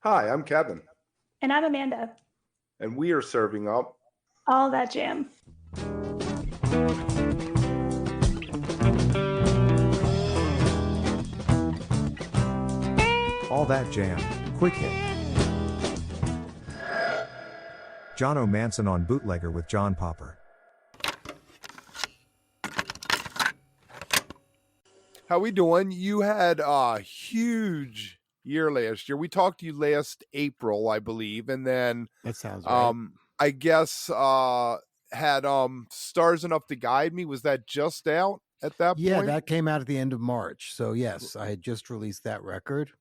Hi, I'm Kevin, And I'm Amanda. and we are serving up All that jam. All That Jam, Quick Hit. Jono Manson on Bootlegger with John Popper. How we doing? You had a huge year last year. We talked to you last April, I believe, and then That sounds right. I guess had Stars Enough to Guide Me. Was that just out at that Yeah, point? that came out at the end of March. So yes, I had just released that record.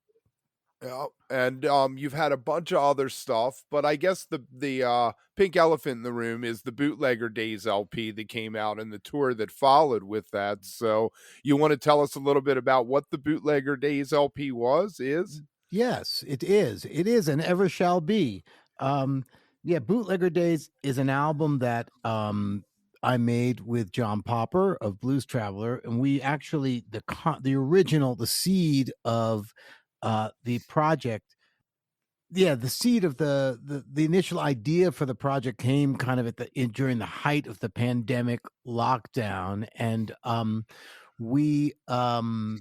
Yeah, and you've had a bunch of other stuff, but I guess the pink elephant in the room is the Bootlegger Days LP that came out and the tour that followed with that. So you want to tell us a little bit about what the Bootlegger Days LP is? Yes, it is. It is and ever shall be. Yeah, Bootlegger Days is an album that I made with John Popper of Blues Traveler, and we actually the original, the seed of the project. Yeah, the seed of the initial idea for the project came kind of during the height of the pandemic lockdown, and we John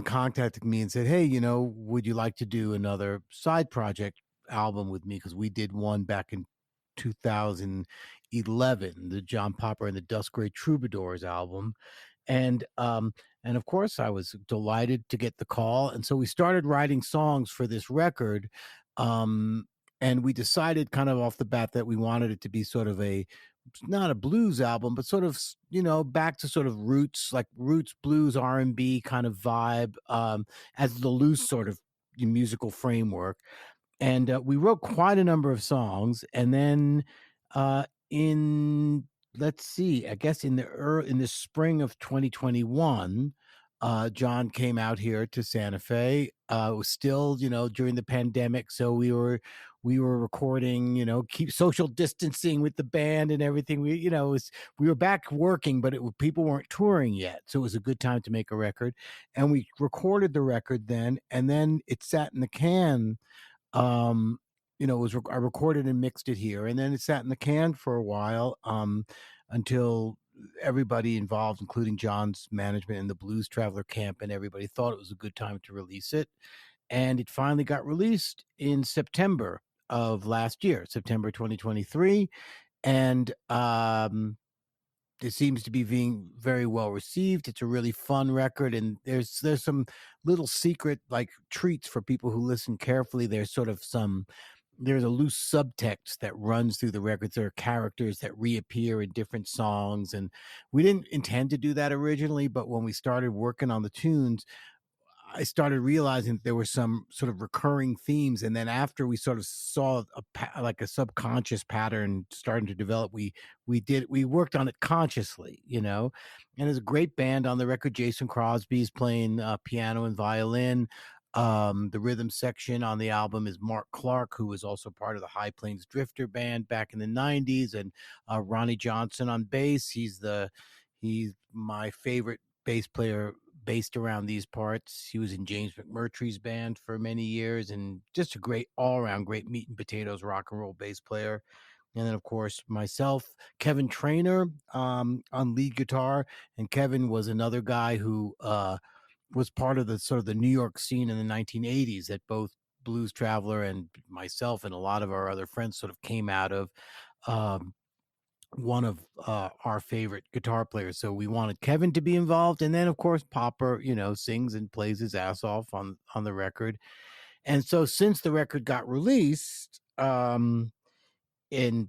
contacted me and said, "Hey, would you like to do another side project album with me? Because we did one back in 2011, the John Popper and the Dust Gray Troubadours album." And of course I was delighted to get the call. And so we started writing songs for this record. Um, and we decided kind of off the bat that we wanted it to be sort of not a blues album, but sort of, back to sort of roots, like roots blues, R&B kind of vibe, as the loose sort of musical framework. And we wrote quite a number of songs. And then in let's see, I guess in the spring of 2021, John came out here to Santa Fe. It was still, during the pandemic, so we were recording, keep social distancing with the band and everything. We were back working, but people weren't touring yet, so it was a good time to make a record. And we recorded the record then, and then it sat in the can. I recorded and mixed it here, and then it sat in the can for a while, until everybody involved, including John's management and the Blues Traveler camp, and everybody thought it was a good time to release it. And it finally got released in September of last year, September 2023. And it seems to be being very well received. It's a really fun record, and there's some little secret like treats for people who listen carefully. There's a loose subtext that runs through the records. There are characters that reappear in different songs, and we didn't intend to do that originally, but when we started working on the tunes, I started realizing that there were some sort of recurring themes. And then after we sort of saw like a subconscious pattern starting to develop, we worked on it consciously, and there's a great band on the record. Jason Crosby's playing piano and violin. The rhythm section on the album is Mark Clark, who was also part of the High Plains Drifter band back in the 90s, and Ronnie Johnson on bass. He's my favorite bass player based around these parts. He was in James McMurtry's band for many years, and just a great all-around great meat and potatoes rock and roll bass player. And then, of course, myself, Kevin Trainer, on lead guitar. And Kevin was another guy who was part of the sort of the New York scene in the 1980s that both Blues Traveler and myself and a lot of our other friends sort of came out of. One of our favorite guitar players. So we wanted Kevin to be involved. And then, of course, Popper, sings and plays his ass off on the record. And so since the record got released in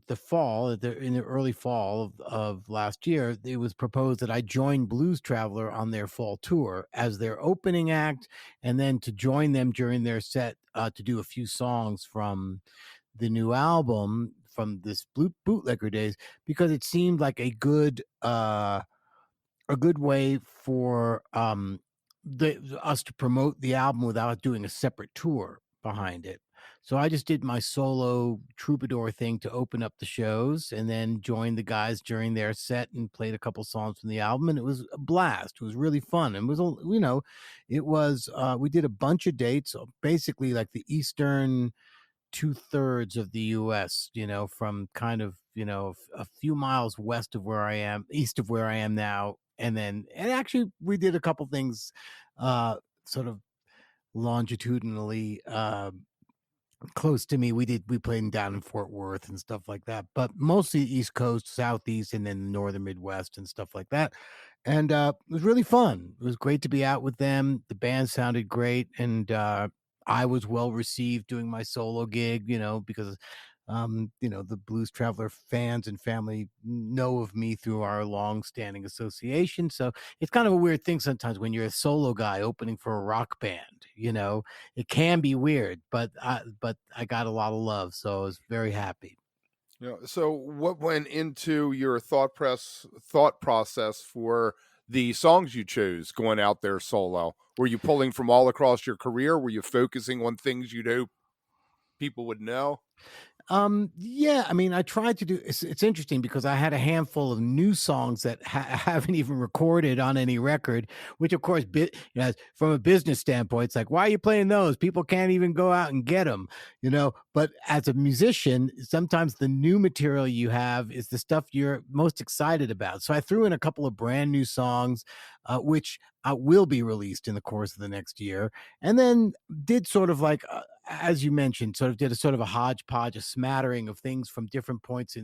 the fall, in the early fall of last year, it was proposed that I join Blues Traveler on their fall tour as their opening act, and then to join them during their set to do a few songs from the new album from this Bootlegger Days, because it seemed like a good way for us to promote the album without doing a separate tour behind it. So I just did my solo troubadour thing to open up the shows, and then joined the guys during their set and played a couple songs from the album, and it was a blast. It was really fun. And it was, it was, we did a bunch of dates, basically like the Eastern two-thirds of the US, from kind of, a few miles west of where I am, east of where I am now. And actually we did a couple things, sort of longitudinally, close to me. We played down in Fort Worth and stuff like that, but mostly East Coast, Southeast, and then the Northern Midwest and stuff like that. And it was really fun. It was great to be out with them. The band sounded great, and I was well received doing my solo gig, because the Blues Traveler fans and family know of me through our long-standing association. So it's kind of a weird thing sometimes when you're a solo guy opening for a rock band. It can be weird, but I got a lot of love, so I was very happy. So what went into your thought process for the songs you chose going out there solo? Were you pulling from all across your career? Were you focusing on things you'd hope people would know? Yeah, I mean, I tried to do it's interesting because I had a handful of new songs that haven't even recorded on any record, which of course, from a business standpoint, it's like, why are you playing those? People can't even go out and get them, But as a musician, sometimes the new material you have is the stuff you're most excited about. So I threw in a couple of brand new songs, which will be released in the course of the next year, and then did sort of like, as you mentioned, sort of did a sort of a hodgepodge, a smattering of things from different points.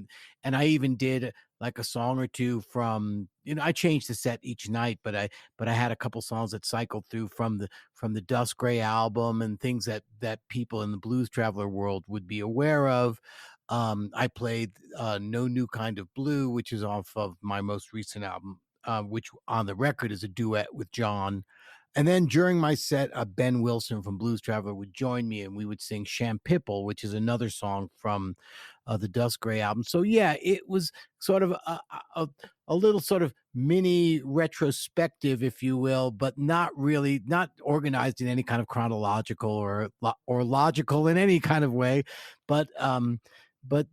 And I even did like a song or two from, I changed the set each night, but I had a couple songs that cycled through from the Dust Gray album, and things that people in the Blues Traveler world would be aware of. I played No New Kind of Blue, which is off of my most recent album, which on the record is a duet with John. And then during my set, Ben Wilson from Blues Traveler would join me, and we would sing Shampipple, which is another song from the Dust Gray album. So yeah, it was sort of a little sort of mini retrospective, if you will, but not organized in any kind of chronological or logical in any kind of way. But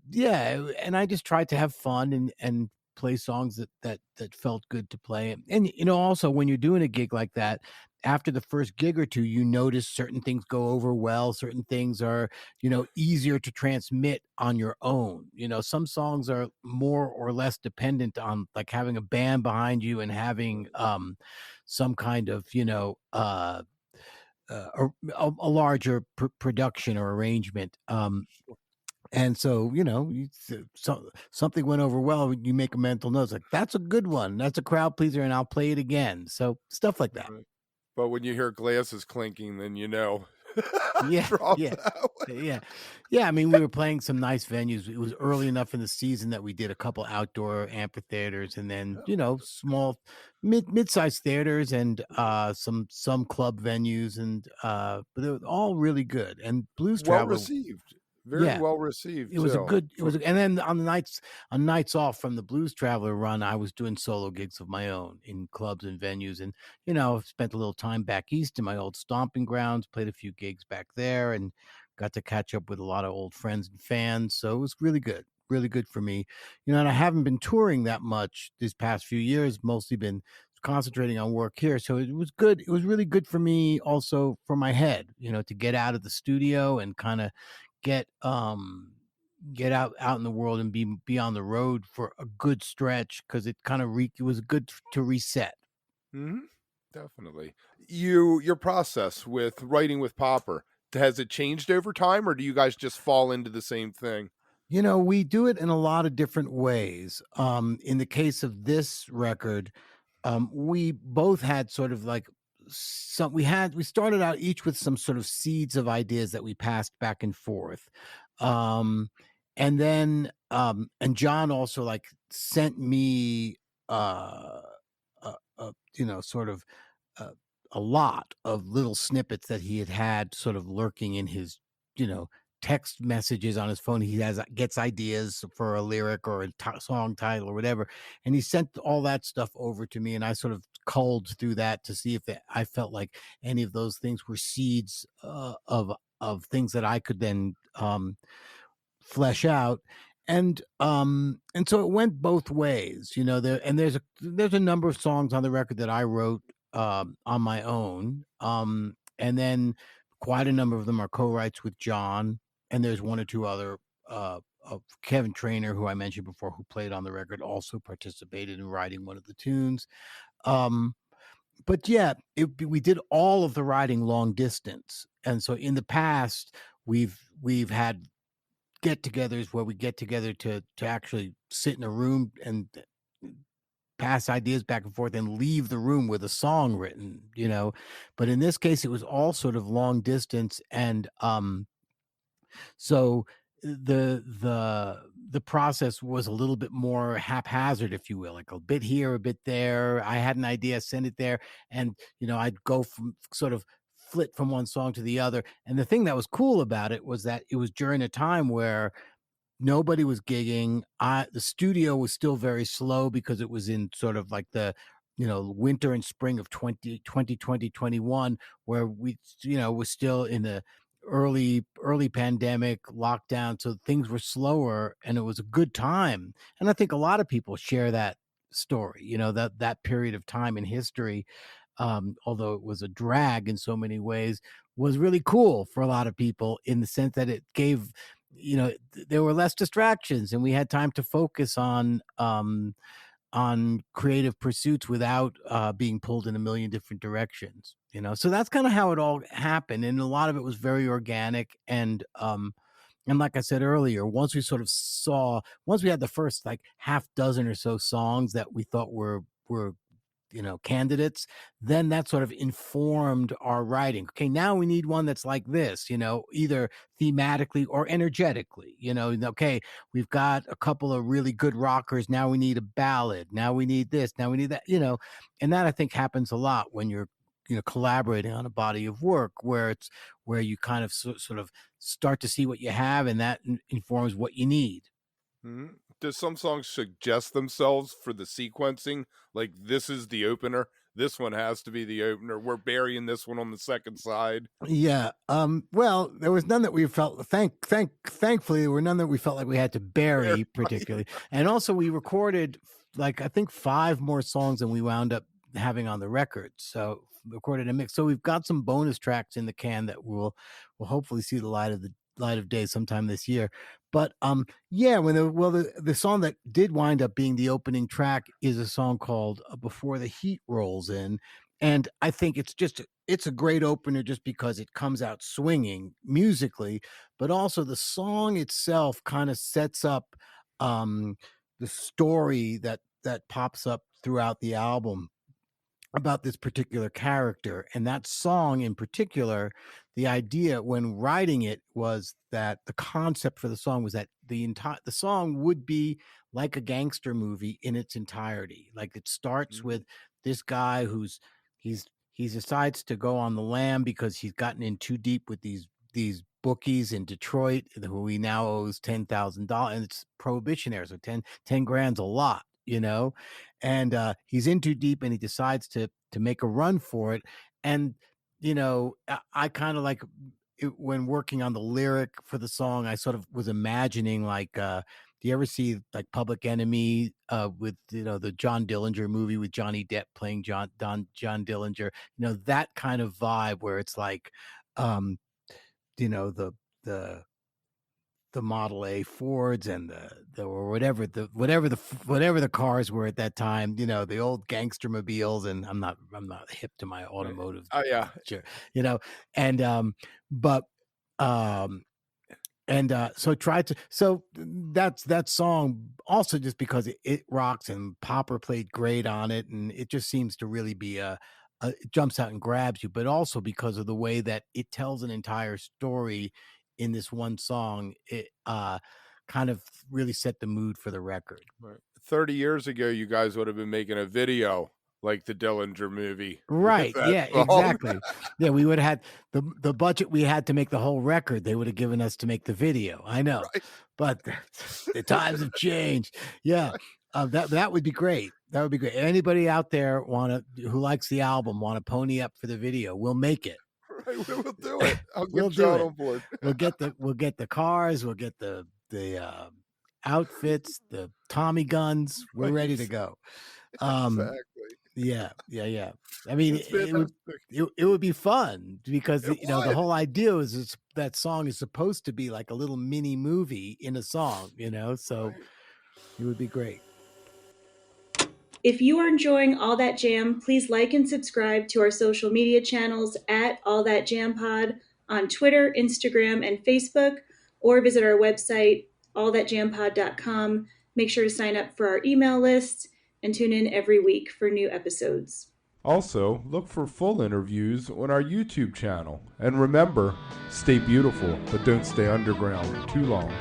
yeah, and I just tried to have fun and play songs that felt good to play. And also when you're doing a gig like that, after the first gig or two, you notice certain things go over well, certain things are, easier to transmit on your own. Some songs are more or less dependent on like having a band behind you and having some kind of, a larger production or arrangement. And so, something went over well, you make a mental note, like, that's a good one. That's a crowd pleaser, and I'll play it again. So stuff like that. Right. But when you hear glasses clinking, then Yeah, drop yeah, that one. yeah, yeah. I mean, we were playing some nice venues. It was early enough in the season that we did a couple outdoor amphitheaters, and then small, mid-sized theaters, and some club venues, and but they were all really good. And Blues Well Traveler, received. Very yeah, well received it was a too. good. It was, and then on nights off from the Blues Traveler run, I was doing solo gigs of my own in clubs and venues, and I've spent a little time back east in my old stomping grounds, played a few gigs back there, and got to catch up with a lot of old friends and fans. So it was really good for me, And I haven't been touring that much these past few years, mostly been concentrating on work here. So it was good. It was really good for me, also for my head, to get out of the studio and kind of get out in the world and be on the road for a good stretch, because it kind of it was good to reset. Mm-hmm. Definitely. Your process with writing with Popper, has it changed over time, or do you guys just fall into the same thing? We do it in a lot of different ways. In the case of this record, we both had sort of like we started out each with some sort of seeds of ideas that we passed back and forth. Um, and then and John also like sent me sort of uh, a lot of little snippets that he had sort of lurking in his, text messages on his phone. He gets ideas for a lyric or a song title or whatever, and he sent all that stuff over to me, and I sort of culled through that to see if I felt like any of those things were seeds of things that I could then flesh out. And so it went both ways, you know. There's a number of songs on the record that I wrote on my own, and then quite a number of them are co-writes with John, and there's one or two other Kevin Trainer, who I mentioned before, who played on the record, also participated in writing one of the tunes. But yeah, we did all of the writing long distance, and so in the past we've had get-togethers where we get together to actually sit in a room and pass ideas back and forth and leave the room with a song written, you know. But in this case, it was all sort of long distance, and so the process was a little bit more haphazard, if you will, like a bit here, a bit there. I had an idea, send it there, and you know, I'd go from sort of flit from one song to the other. And the thing that was cool about it was that it was during a time where nobody was gigging. The studio was still very slow because it was in sort of like the, you know, winter and spring of 2021, where we, you know, was still in the early pandemic lockdown. So things were slower, and it was a good time. And I think a lot of people share that story, you know, that period of time in history, although it was a drag in so many ways, was really cool for a lot of people in the sense that it gave, you know, there were less distractions, and we had time to focus on creative pursuits without being pulled in a million different directions, you know. So that's kind of how it all happened, and a lot of it was very organic. And like I said earlier, once we had the first like half dozen or so songs that we thought were you know, candidates, then that sort of informed our writing. Okay, now we need one that's like this, you know, either thematically or energetically, you know. Okay, we've got a couple of really good rockers, now we need a ballad, now we need this, now we need that, you know. And that, I think, happens a lot when you're, you know, collaborating on a body of work, where you kind of sort of start to see what you have, and that informs what you need. Mhm. Do some songs suggest themselves for the sequencing? Like, this is the opener. This one has to be the opener. We're burying this one on the second side. Yeah. Well, there was none that we felt thankfully there were none that we felt like we had to bury particularly. And also we recorded like, I think 5 more songs than we wound up having on the record. So recorded a mix. So we've got some bonus tracks in the can that will hopefully see the light of day sometime this year. But yeah, when the song that did wind up being the opening track is a song called Before the Heat Rolls In. And I think it's a great opener just because it comes out swinging musically, but also the song itself kind of sets up the story that pops up throughout the album about this particular character. And that song in particular, the idea when writing it was that the concept for the song was that the song would be like a gangster movie in its entirety. Like, it starts with this guy he decides to go on the lam because he's gotten in too deep with these bookies in Detroit, who he now owes $10,000, and it's prohibition era, so 10 grand's a lot, you know. And he's in too deep, and he decides to make a run for it. And you know, I kind of like when working on the lyric for the song, I sort of was imagining like, do you ever see like Public Enemy with, you know, the John Dillinger movie with Johnny Depp playing John Dillinger, you know, that kind of vibe where it's like, you know, the Model A Fords and the or whatever the cars were at that time, you know, the old gangster mobiles. And I'm not hip to my automotive. Oh yeah, you know. And but so tried to, so that's that song also, just because it rocks, and Popper played great on it, and it just seems to really be it jumps out and grabs you, but also because of the way that it tells an entire story in this one song. It kind of really set the mood for the record. right. 30 years ago, you guys would have been making a video like the Dillinger movie. Right. Yeah, song. exactly. Yeah, we would have had the budget we had to make the whole record, they would have given us to make the video. I know. Right. But the times have changed. Yeah. That would be great. That would be great. Anybody out there who likes the album, want to pony up for the video, we'll make it. right, we'll do it. I'll get We'll do John it. on board. We'll get the cars. We'll get the outfits, the Tommy guns. We're ready to go. Exactly. Yeah. I mean, It's fantastic. it would be fun because It the would. whole idea is that song is supposed to be like a little mini movie in a song, so Right. it would be great. If you are enjoying All That Jam, please like and subscribe to our social media channels at All That Jam Pod on Twitter, Instagram, and Facebook, or visit our website, allthatjampod.com. Make sure to sign up for our email list and tune in every week for new episodes. Also, look for full interviews on our YouTube channel. And remember, stay beautiful, but don't stay underground too long.